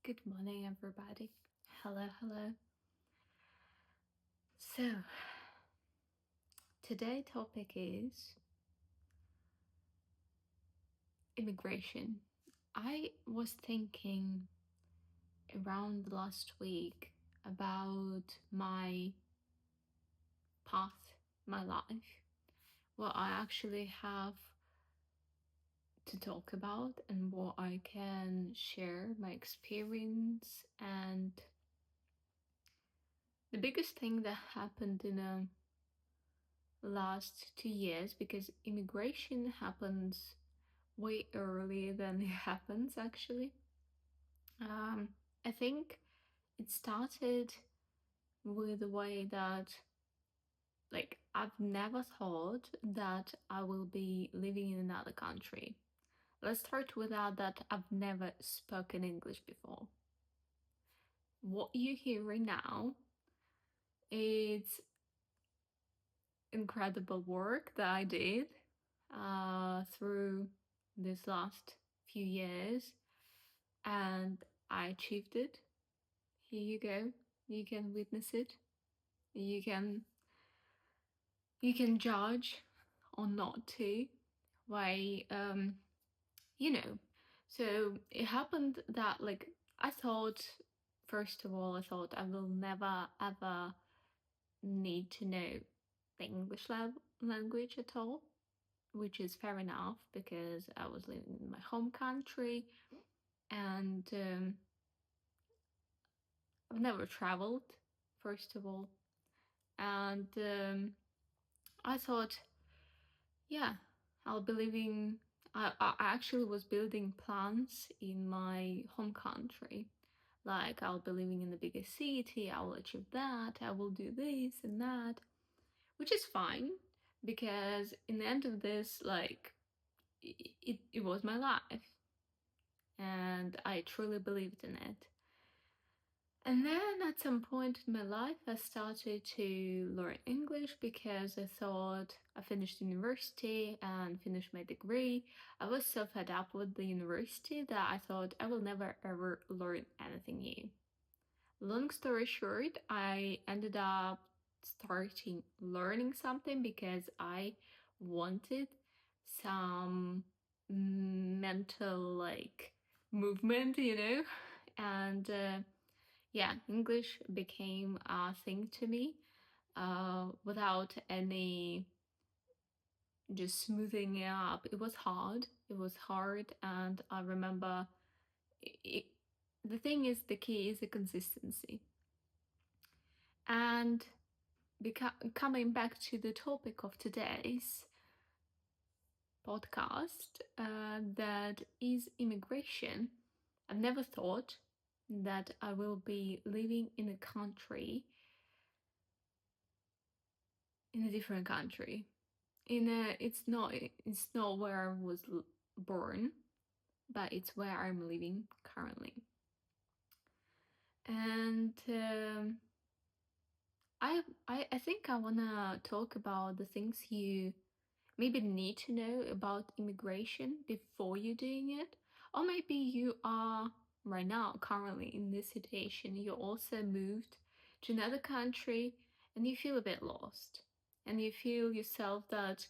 Good morning, everybody. Hello, hello. So, today topic is immigration. I was thinking around last week about my path, my life, what I actually have to talk about and what I can share my experience. And the biggest thing that happened in the last 2 years, because immigration happens way earlier than it happens actually. I think it started with the way that, like, I've never thought that I will be living in another country. Let's start with that I've never spoken English before. What you're hearing now is incredible work that I did through this last few years, and I achieved it. Here you go. You can witness it. You can judge or not to. Why you know. So it happened that, like, I thought, first of all, I thought I will never ever need to know the English language at all, which is fair enough because I was living in my home country, and I've never traveled, first of all. And I thought, yeah, I'll be living. I actually was building plans in my home country. Like, I'll be living in the biggest city, I will achieve that, I will do this and that, which is fine because in the end of this, like, it was my life and I truly believed in it. And then at some point in my life, I started to learn English because I thought I finished university and finished my degree. I was so fed up with the university that I thought I will never ever learn anything new. Long story short, I ended up starting learning something because I wanted some mental, like, movement, and yeah, English became a thing to me without any just smoothing it up. It was hard. It was hard, and I remember the thing is, the key is the consistency. And coming back to the topic of today's podcast, that is immigration. I've never thought that I will be living in a country, in a different country. It's not where I was born, but it's where I'm living currently. And I think I wanna talk about the things you maybe need to know about immigration before you're doing it, or maybe you are right now currently in this situation. You also moved to another country and you feel a bit lost, and you feel yourself that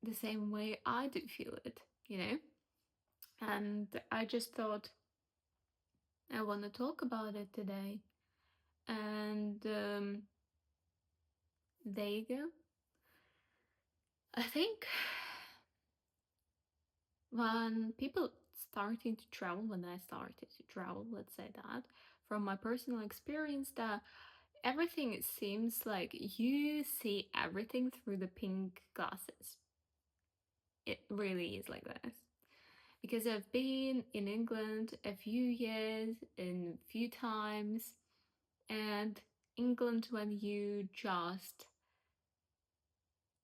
the same way I do feel it. And I just thought I want to talk about it today. And there you go. I think when people starting to travel, when I started to travel, let's say that, from my personal experience, that everything seems like you see everything through the pink glasses. It really is like this. Because I've been in England a few years and few times, and England, when you just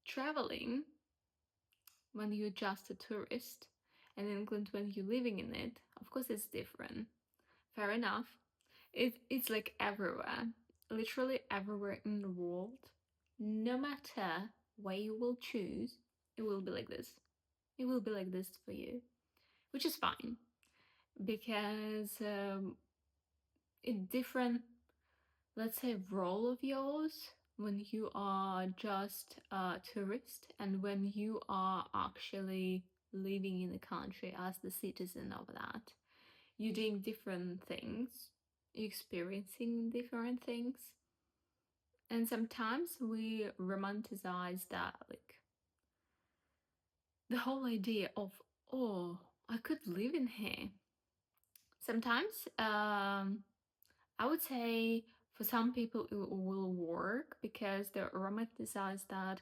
traveling, when you're just a tourist, and England when you're living in it, of course it's different. Fair enough. It's like everywhere, literally everywhere in the world. No matter where you will choose, it will be like this. It will be like this for you, which is fine. because in different, let's say, role of yours when you are just a tourist and when you are actually living in the country as the citizen of that. You're doing different things, you're experiencing different things. And sometimes we romanticize that, like the whole idea of, oh, I could live in here. Sometimes I would say for some people it will work because they romanticize that,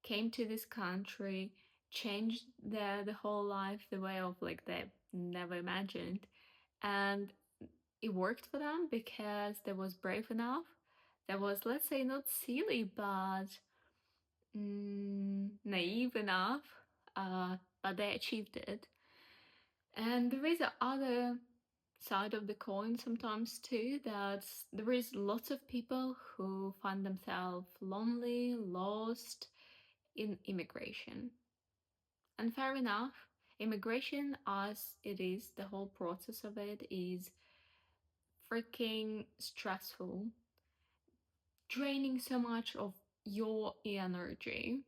came to this country, changed the whole life, the way of like they never imagined, and it worked for them because they was brave enough. That was, let's say, not silly but naive enough, but they achieved it. And there is a other side of the coin sometimes too, that there is lots of people who find themselves lonely, lost in immigration. And fair enough, immigration as it is, the whole process of it is freaking stressful, draining so much of your energy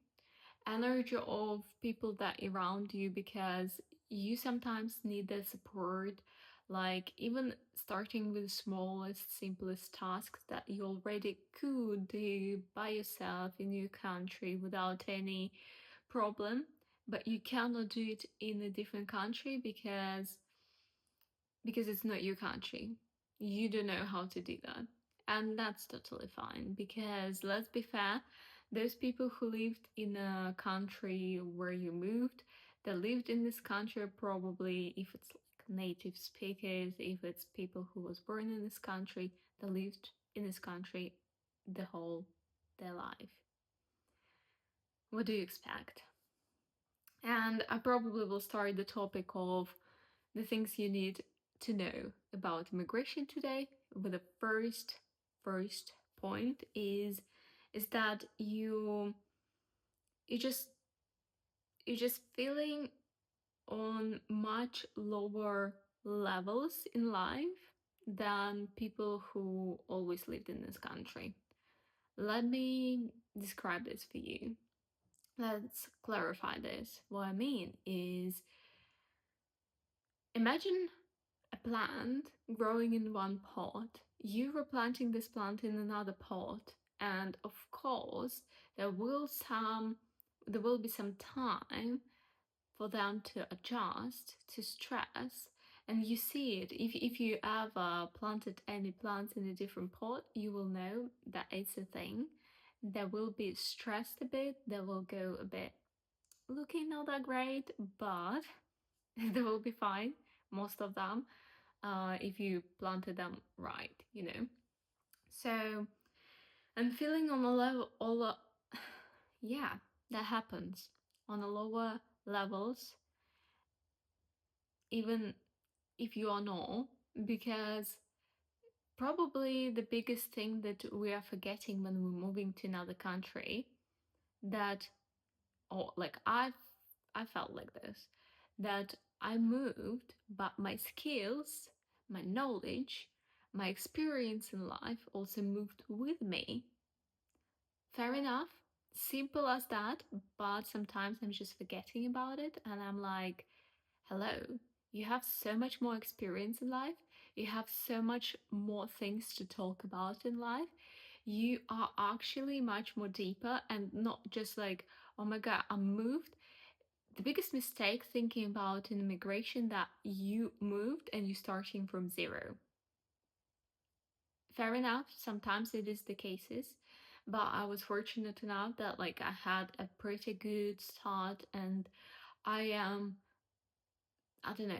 of people that around you, because you sometimes need the support, like even starting with the smallest simplest tasks that you already could do by yourself in your country without any problem, but you cannot do it in a different country because it's not your country. You don't know how to do that. And that's totally fine because let's be fair, those people who lived in a country where you moved, they lived in this country probably, if it's like native speakers, if it's people who was born in this country, they lived in this country the whole their life. What do you expect? And I probably will start the topic of the things you need to know about immigration today with the first point is that you just you're just feeling on much lower levels in life than people who always lived in this country. Let me describe this for you. Let's clarify this. What I mean is, imagine a plant growing in one pot, you replanting this plant in another pot, and of course there will be some time for them to adjust to stress. And you see it if you ever planted any plants in a different pot, you will know that it's a thing. They will be stressed a bit, they will go a bit looking not that great, but they will be fine, most of them, if you planted them right, you know. So I'm feeling on a level, yeah, that happens on the lower levels, even if you are not, because probably the biggest thing that we are forgetting when we're moving to another country, that, or like I felt like this, that I moved, but my skills, my knowledge, my experience in life also moved with me. Fair enough, simple as that, but sometimes I'm just forgetting about it and I'm like, hello, you have so much more experience in life, you have so much more things to talk about in life. You are actually much more deeper and not just like, oh my god, I moved. The biggest mistake thinking about in immigration that you moved and you're starting from zero. Fair enough, sometimes it is the cases, but I was fortunate enough that like I had a pretty good start, and I am, I don't know,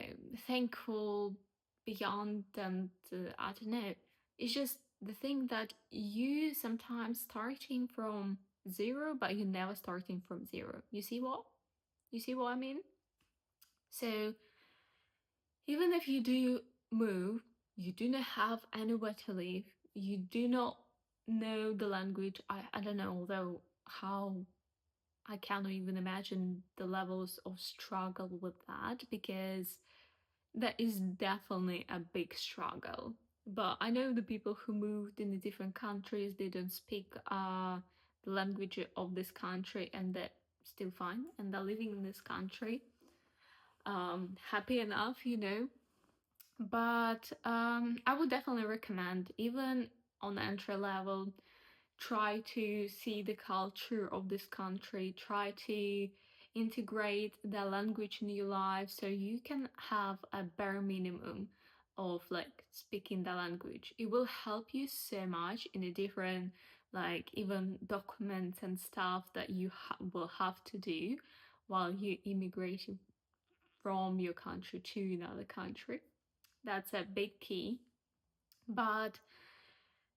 thankful beyond, and I don't know. It's just the thing that you sometimes starting from zero, but you're never starting from zero. You see what? You see what I mean? So even if you do move, you do not have anywhere to live, you do not know the language. I don't know, although how I cannot even imagine the levels of struggle with that, because that is definitely a big struggle. But I know the people who moved in the different countries, they don't speak the language of this country, and they're still fine, and they're living in this country, happy enough, you know. But I would definitely recommend, even on entry level, try to see the culture of this country, try to integrate the language in your life so you can have a bare minimum of like speaking the language. It will help you so much in the different, like, even documents and stuff that you will have to do while you immigrating from your country to another country. That's a big key. But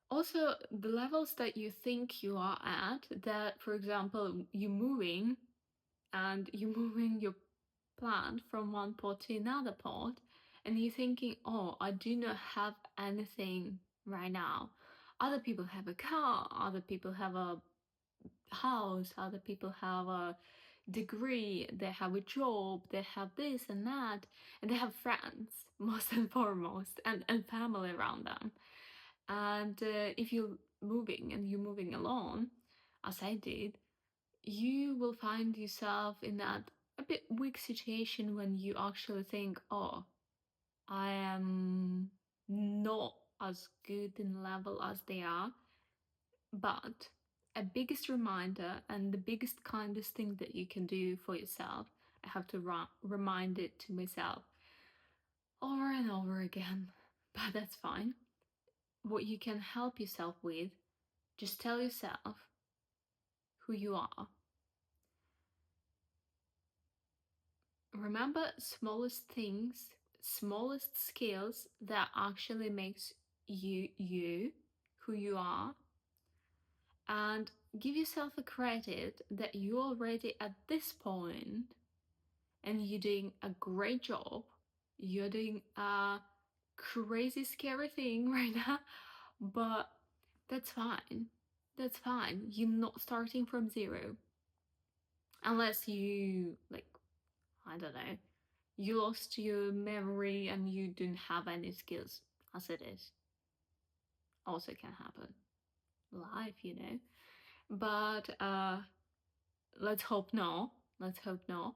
also the levels that you think you are at, that for example you moving and you moving your plant from one pot to another pot, and you're thinking, oh, I do not have anything right now. Other people have a car, other people have a house, other people have a degree, they have a job, they have this and that, and they have friends most and foremost, and family around them. And if you're moving and you're moving alone, as I did, you will find yourself in that a bit weak situation when you actually think, oh, I am not as good in level as they are. But a biggest reminder and the biggest kindest thing that you can do for yourself, I have to remind it to myself over and over again, but that's fine. What you can help yourself with, just tell yourself who you are. Remember smallest things, smallest skills that actually makes you who you are, and give yourself a credit that you're already at this point and you're doing a great job. You're doing a crazy scary thing right now, but that's fine. That's fine. You're not starting from zero. Unless you, like, I don't know, you lost your memory and you didn't have any skills, as it is. Also can happen. Life, you know. But let's hope no. Let's hope no.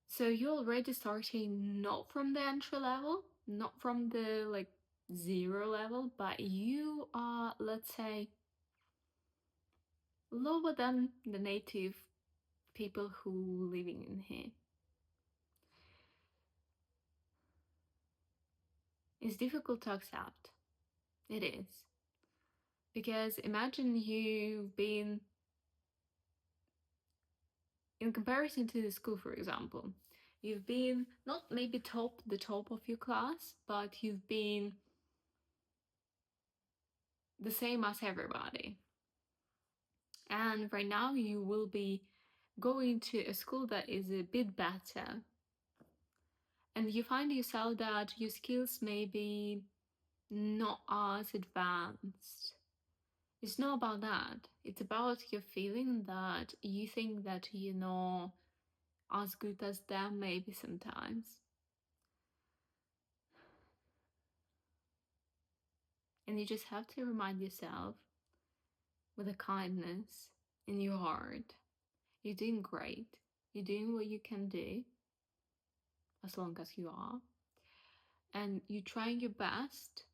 So you're already starting not from the entry level, not from the like zero level, but you are, let's say, lower than the native people who living in here. It's difficult to accept. It is. Because imagine you've been, in comparison to the school, for example, you've been not maybe the top of your class, but you've been the same as everybody. And right now you will be going to a school that is a bit better. And you find yourself that your skills may be not as advanced. It's not about that. It's about your feeling that you think that you're not as good as them, maybe sometimes. And you just have to remind yourself with a kindness in your heart, you're doing great. You're doing what you can do, as long as you are. And you're trying your best,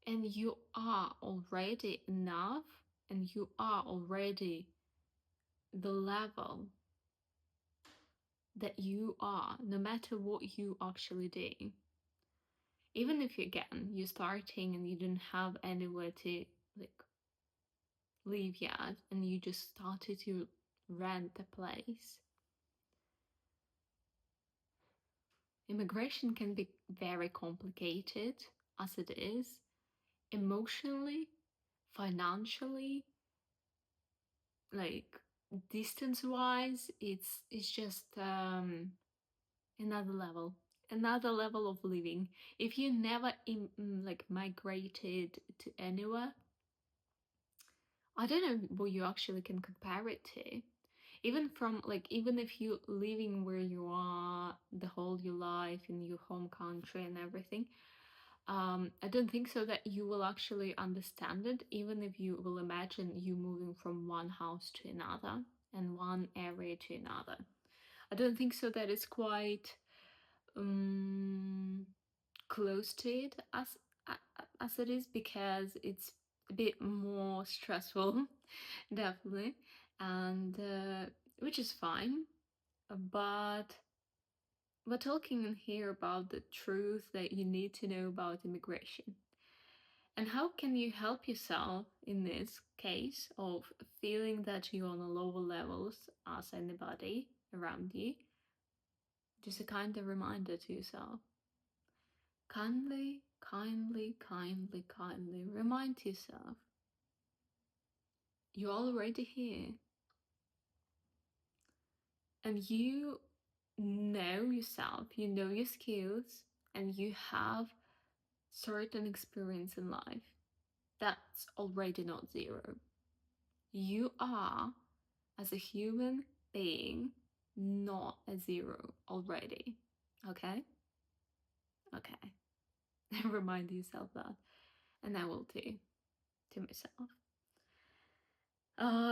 and you are already enough, and you are already the level that you are, no matter what you actually do. Even if again you're starting and you don't have anywhere to like live yet, and you just started to rent a place, immigration can be very complicated as it is, emotionally, financially, like distance wise. It's just another level of living. If you never like migrated to anywhere, I don't know what you actually can compare it to. even from like, even if you living where you are the whole your life in your home country and everything, I don't think so that you will actually understand it, even if you will imagine you moving from one house to another and one area to another. I don't think so that it's quite um, close to it as it is, because it's a bit more stressful, definitely, and which is fine. But we're talking here about the truth that you need to know about immigration. And how can you help yourself in this case of feeling that you're on a lower levels as anybody around you? Just a kind of reminder to yourself. Kindly, kindly, kindly, kindly remind yourself you're already here. And you know yourself, you know your skills, and you have certain experience in life. That's already not zero. You are, as a human being, not a zero already. Okay? Okay. Remind yourself that. And I will too, to myself.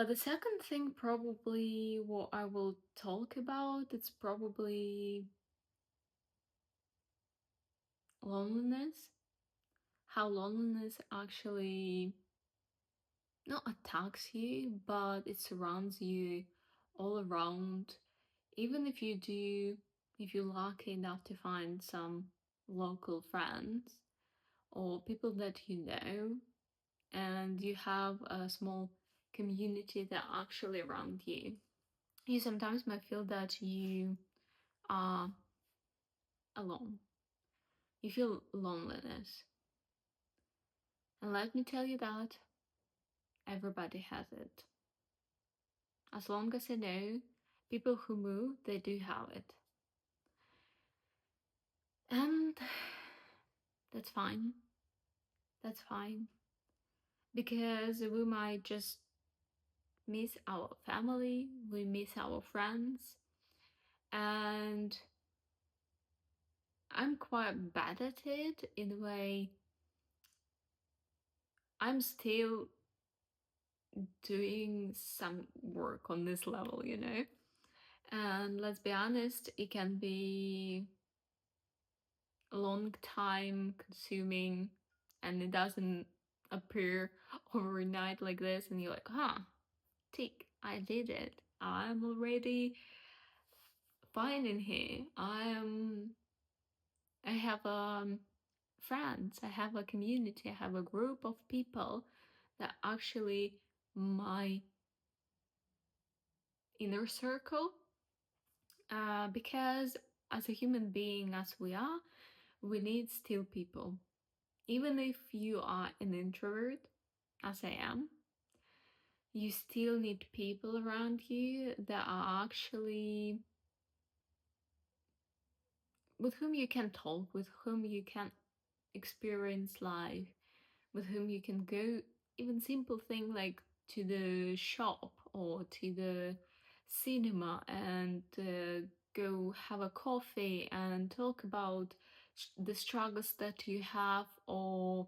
The second thing, probably what I will talk about, it's probably loneliness. How loneliness actually not attacks you, but it surrounds you all around. Even if you do, if you're lucky enough to find some local friends or people that you know, and you have a small community that are actually around you, you sometimes might feel that you are alone. You feel loneliness. And let me tell you that everybody has it. As long as I know, people who move, they do have it. And that's fine. That's fine. Because we might just miss our family, we miss our friends, and I'm quite bad at it in a way. I'm still doing some work on this level, you know? And let's be honest, it can be a long time consuming, and it doesn't appear overnight like this, and you're like, huh, tick, I did it. I'm already fine in here. I have friends, I have a community, I have a group of people that actually my inner circle, because as a human being as we are, we need still people. Even if you are an introvert, as I am, you still need people around you that are actually with whom you can talk, with whom you can experience life, with whom you can go, even simple thing like to the shop or to the cinema, and go have a coffee and talk about the struggles that you have, or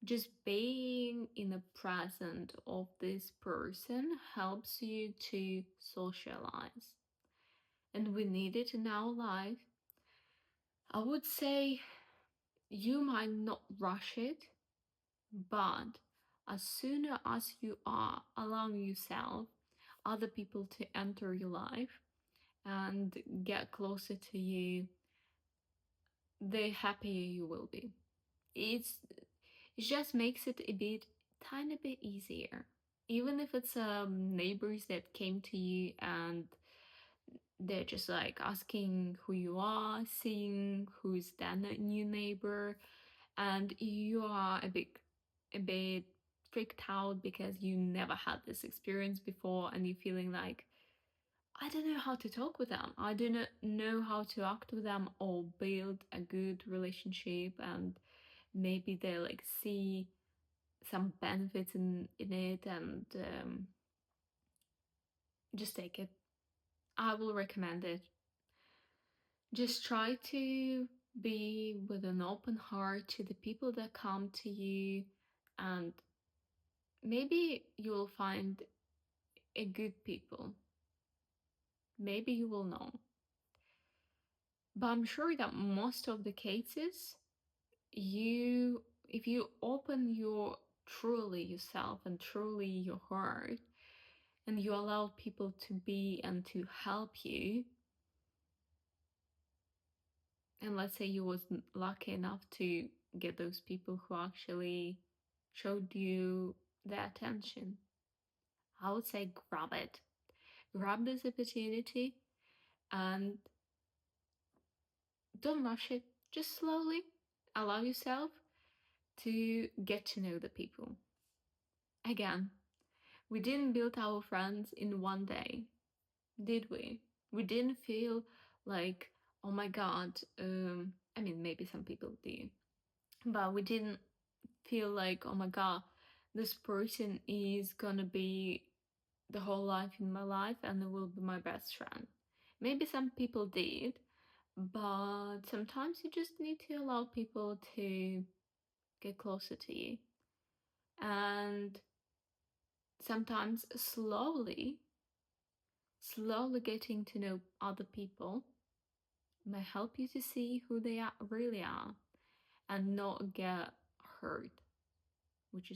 just being in the present of this person helps you to socialize. And we need it in our life. I would say you might not rush it, but as soon as you are allowing yourself, other people to enter your life and get closer to you, the happier you will be. It just makes it a bit, tiny bit easier. Even if it's neighbors that came to you and they're just like asking who you are, seeing who's that new neighbor, and you are a bit freaked out because you never had this experience before, and you're feeling like, I don't know how to talk with them, I do not know how to act with them or build a good relationship, and maybe they like see some benefits in it, and just take it. I will recommend it. Just try to be with an open heart to the people that come to you, and maybe you will find a good people. Maybe you will know. But I'm sure that most of the cases, if you open your truly yourself and truly your heart, and you allow people to be and to help you, and let's say you was lucky enough to get those people who actually showed you the attention, I would say grab it. Grab this opportunity and don't rush it. Just slowly allow yourself to get to know the people. Again, we didn't build our friends in one day, did we? We didn't feel like, oh my god, I mean, maybe some people do, but we didn't feel like, oh my god, this person is gonna be the whole life in my life and it will be my best friend. Maybe some people did, but sometimes you just need to allow people to get closer to you. And sometimes slowly getting to know other people may help you to see who they are, really are, and not get hurt, which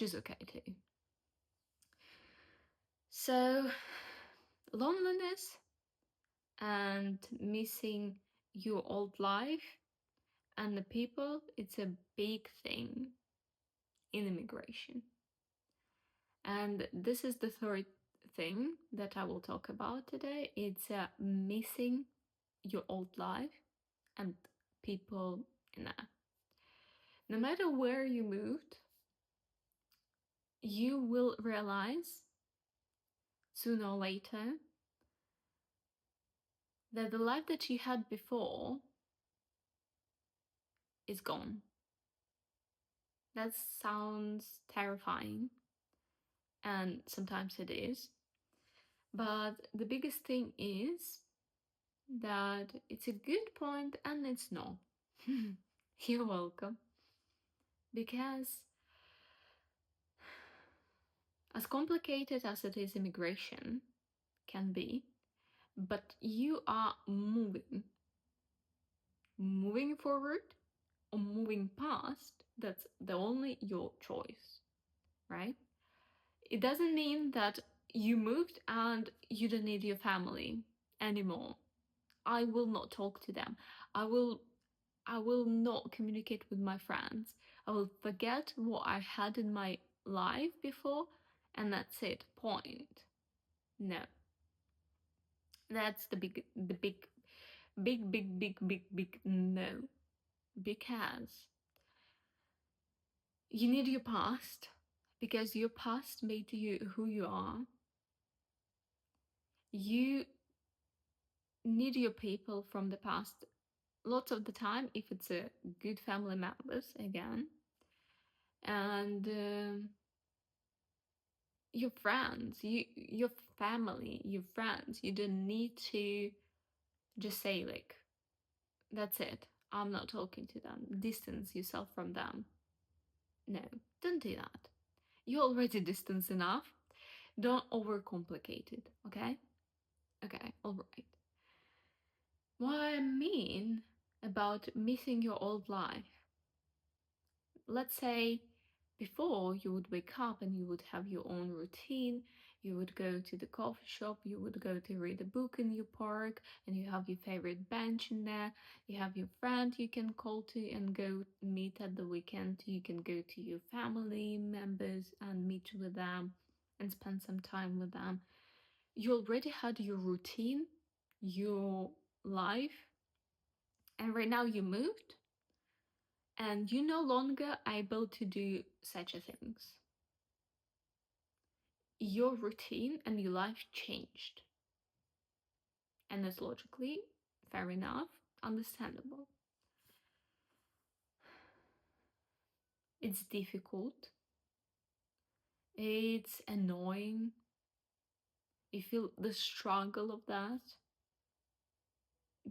is okay too. So loneliness and missing your old life and the people, it's a big thing in immigration. And this is the third thing that I will talk about today. It's missing your old life and people in that. No matter where you moved, you will realize sooner or later that the life that you had before is gone. That sounds terrifying, and sometimes it is. But the biggest thing is that it's a good point and it's not. You're welcome. Because as complicated as it is, immigration can be, but you are moving forward or moving past. That's the only your choice, right? It doesn't mean that you moved and you don't need your family anymore. I will not talk to them. I will not communicate with my friends. I will forget what I had in my life before, and that's it. Point. No. That's the big no. Because you need your past, because your past made you who you are. You need your people from the past lots of the time if it's a good family members again, and your friends, your family, your friends. You don't need to just say like, that's it, I'm not talking to them, distance yourself from them. No, don't do that. You already distance enough. Don't overcomplicate it, okay? Okay, alright. What I mean about missing your old life. Let's say before you would wake up and you would have your own routine. You would go to the coffee shop, you would go to read a book in your park, and you have your favorite bench in there. You have your friend you can call to and go meet at the weekend. You can go to your family members and meet with them and spend some time with them. You already had your routine, your life, and right now you moved and you're no longer able to do such a things. Your routine and your life changed. And that's logically, fair enough, understandable. It's difficult. It's annoying. You feel the struggle of that,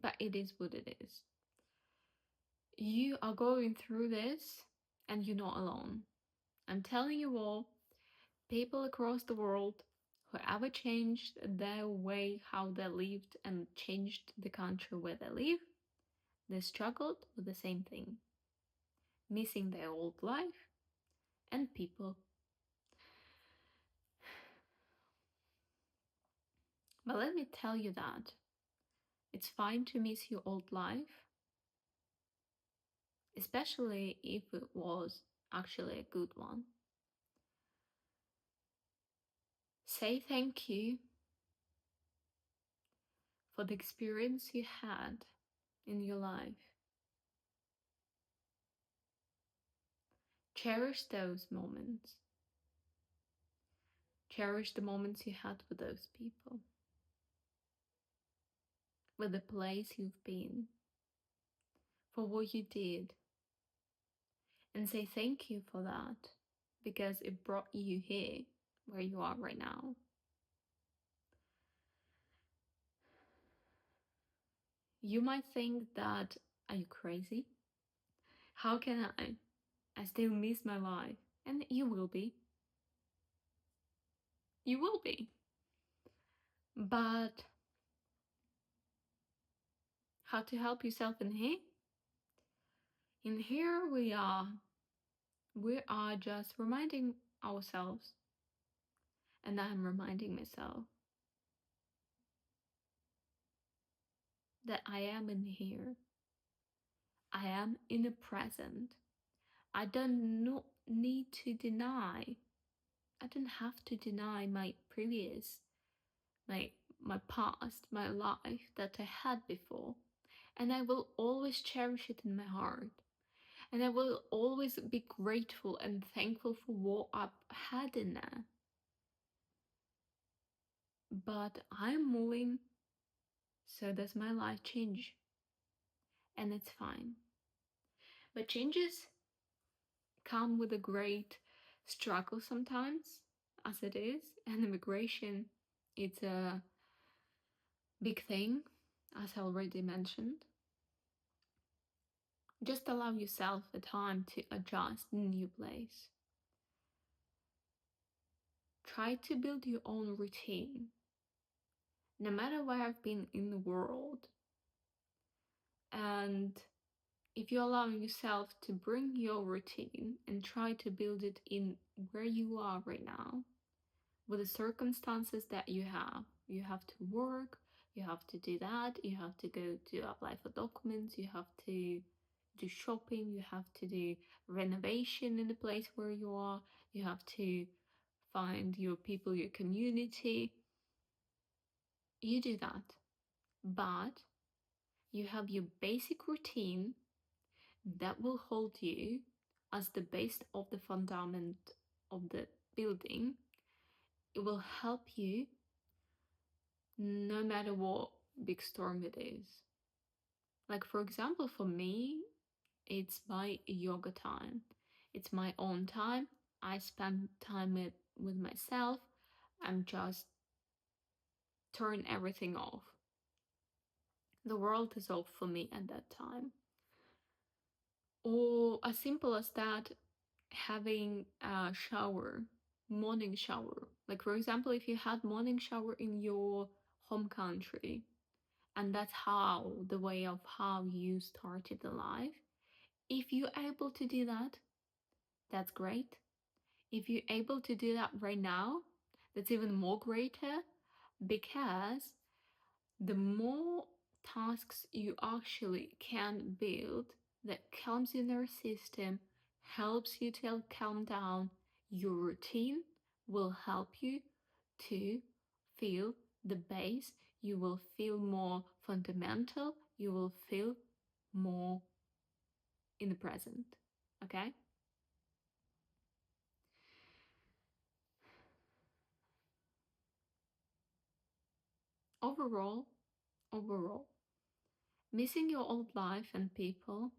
but it is what it is. You are going through this and you're not alone. I'm telling you all, people across the world who ever changed their way how they lived and changed the country where they live, they struggled with the same thing, missing their old life and people. But let me tell you that it's fine to miss your old life, especially if it was actually a good one. Say thank you for the experience you had in your life. Cherish those moments. Cherish the moments you had with those people, with the place you've been, for what you did, and say thank you for that because it brought you here where you are right now. You might think that, are you crazy? How can I? I still miss my life. And you will be. You will be. But how to help yourself in here? In here we are. We are just reminding ourselves, and I'm reminding myself, that I am in here. I am in the present. I don't need to deny. I don't have to deny my previous, my my past, my life that I had before. And I will always cherish it in my heart. And I will always be grateful and thankful for what I've had in there. But I'm moving, so does my life change. And it's fine. But changes come with a great struggle sometimes, as it is, and immigration, it's a big thing, as I already mentioned. Just allow yourself the time to adjust in a new place. Try to build your own routine. No matter where I've been in the world, and if you allow yourself to bring your routine and try to build it in where you are right now, with the circumstances that you have to work, you have to do that, you have to go to apply for documents, you have to do shopping, you have to do renovation in the place where you are, you have to find your people, your community. You do that, but you have your basic routine that will hold you as the base of the fundament of the building. It will help you no matter what big storm it is. Like, for example, for me, it's my yoga time. It's my own time. I spend time with myself. I'm just turn everything off. The world is off for me at that time. Or as simple as that, having a shower, morning shower. Like, for example, if you had morning shower in your home country, and that's how the way of how you started the life, if you're able to do that, that's great. If you're able to do that right now, that's even more greater, because the more tasks you actually can build that calms your nervous system, helps you to calm down, your routine will help you to feel the base. You will feel more fundamental. You will feel more in the present. Okay? Overall, overall, missing your old life and people,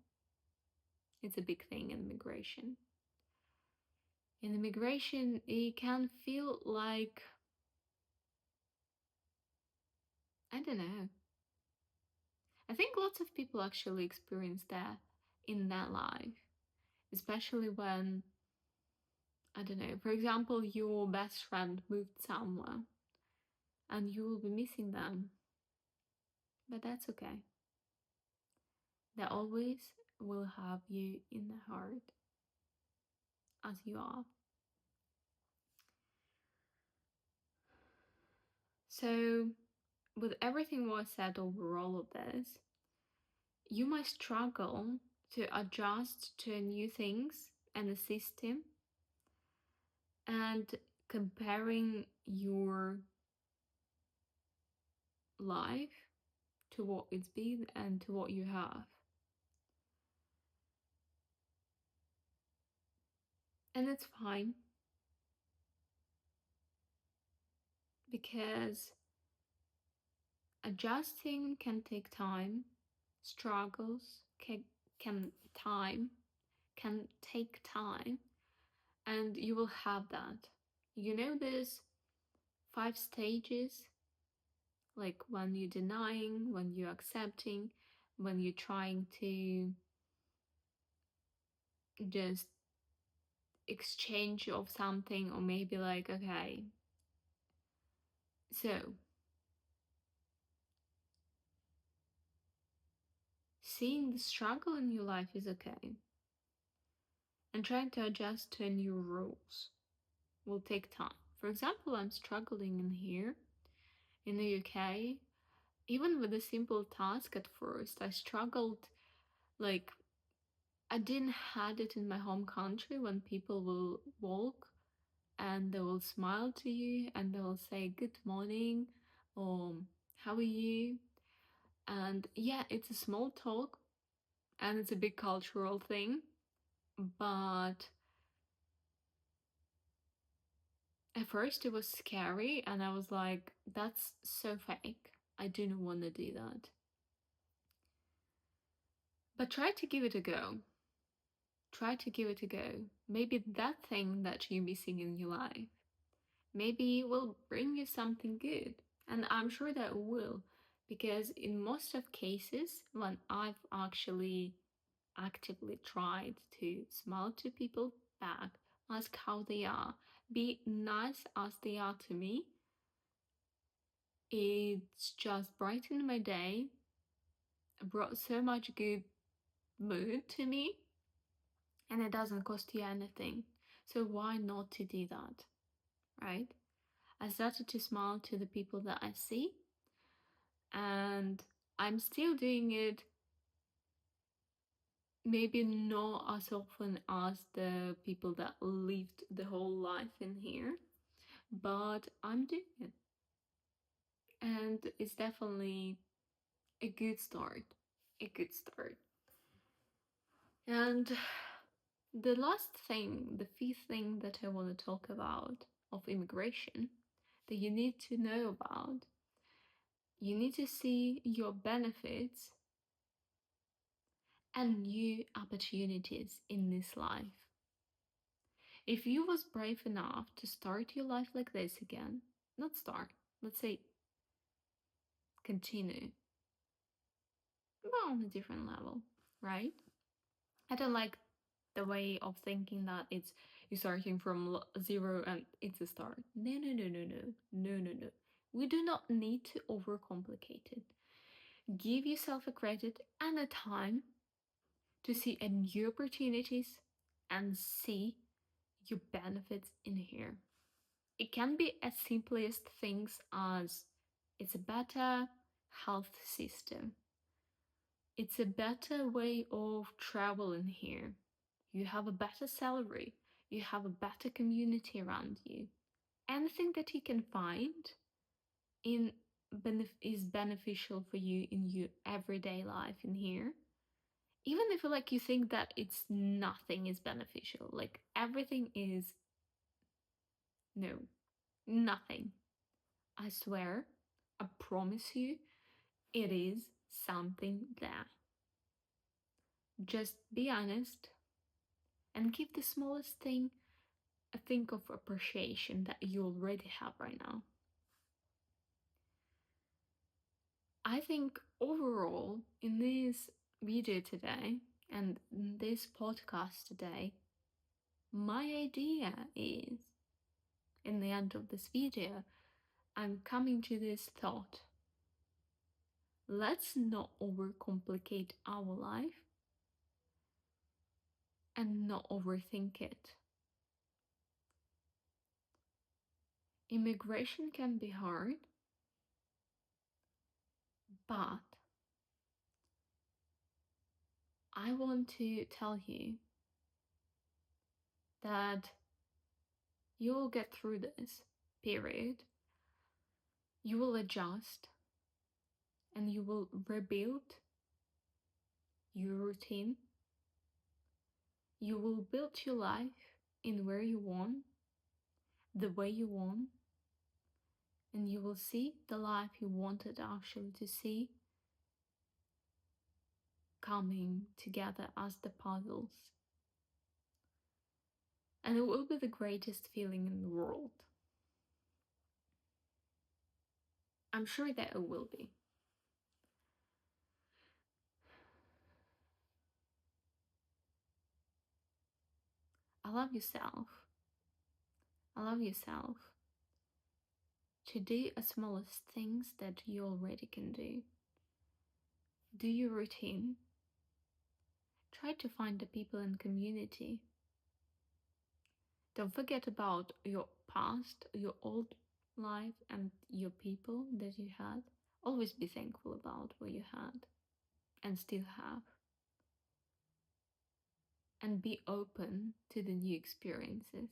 it's a big thing in immigration. In immigration, it can feel like I don't know. I think lots of people actually experience that in their life, especially when, I don't know, for example, your best friend moved somewhere and you will be missing them, but that's okay. They always will have you in the heart as you are. So, with everything was said over all of this, you might struggle to adjust to new things and the system and comparing your life to what it's been and to what you have. And it's fine because adjusting can take time, struggles can time can take time, and you will have that. You know, there's 5 stages, like when you're denying, when you're accepting, when you're trying to just exchange of something, or maybe like, okay, so seeing the struggle in your life is okay, and trying to adjust to new rules will take time. For example, I'm struggling in here in the UK. Even with a simple task at first, I struggled. Like, I didn't had it in my home country when people will walk and they will smile to you and they will say good morning or how are you? And yeah, it's a small talk and it's a big cultural thing, but at first it was scary and I was like, that's so fake. I do not want to do that. But try to give it a go. Try to give it a go. Maybe that thing that you're missing in your life, maybe it will bring you something good. And I'm sure that it will, because in most of cases, when I've actually actively tried to smile to people back, ask how they are, be nice as they are to me, it's just brightened my day, brought so much good mood to me, and it doesn't cost you anything. So why not to do that, right? I started to smile to the people that I see, and I'm still doing it, maybe not as often as the people that lived the whole life in here, but I'm doing it. And it's definitely a good start. A good start. And the last thing, the fifth thing that I want to talk about of immigration that you need to know about, you need to see your benefits and new opportunities in this life. If you was brave enough to start your life like this again, not start, let's say continue, but on a different level, right? I don't like the way of thinking that it's you're starting from zero and it's a start. No, no, no, no, no, no, no, no. We do not need to overcomplicate it. Give yourself a credit and a time to see a new opportunities and see your benefits in here. It can be as simplest things as it's a better health system. It's a better way of traveling here. You have a better salary. You have a better community around you. Anything that you can find in is beneficial for you in your everyday life in here. Even if like you think that it's nothing is beneficial, like everything is no, nothing. I swear, I promise you, it is something there. Just be honest and give the smallest thing a think of appreciation that you already have right now. I think overall in this video today and in this podcast today, my idea is, in the end of this video, I'm coming to this thought. Let's not overcomplicate our life and not overthink it. Immigration can be hard, but I want to tell you that you will get through this period, you will adjust, and you will rebuild your routine. You will build your life in where you want, the way you want, and you will see the life you wanted actually to see coming together as the puzzles. And it will be the greatest feeling in the world. I'm sure that it will be. Allow yourself to do the smallest things that you already can do. Do your routine. Try to find the people in community. Don't forget about your past, your old life, and your people that you had. Always be thankful about what you had and still have. And be open to the new experiences.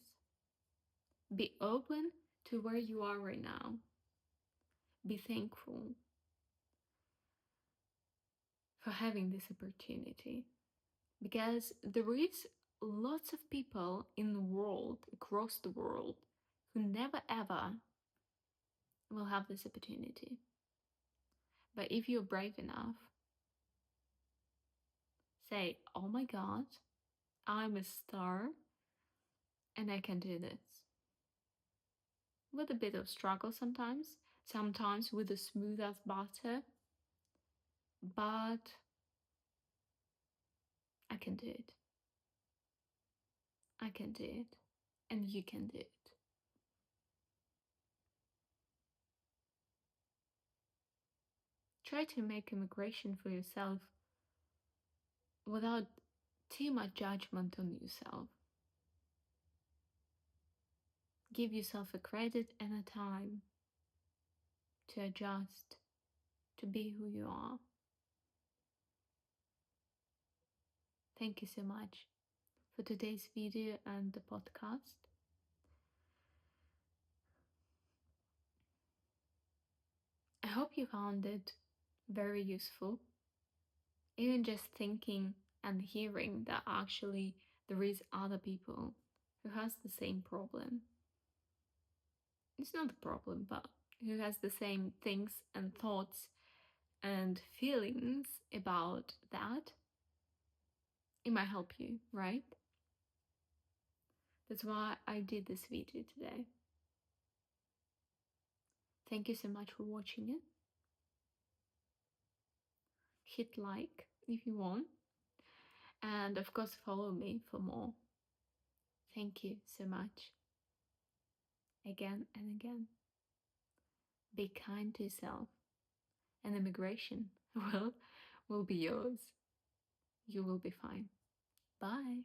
Be open to where you are right now. Be thankful for having this opportunity. Because there is lots of people in the world, across the world, who never ever will have this opportunity. But if you're brave enough, say, oh my God, I'm a star and I can do this. With a bit of struggle sometimes with a smooth as butter, but I can do it. I can do it, and you can do it. Try to make immigration for yourself without too much judgment on yourself. Give yourself a credit and a time to adjust, to be who you are. Thank you so much for today's video and the podcast. I hope you found it very useful. Even just thinking and hearing that actually there is other people who has the same problem. It's not a problem, but who has the same things and thoughts and feelings about that. It might help you, right? That's why I did this video today. Thank you so much for watching it. Hit like if you want. And of course, follow me for more. Thank you so much. Again and again. Be kind to yourself. And immigration, well, will be yours. You will be fine. Bye.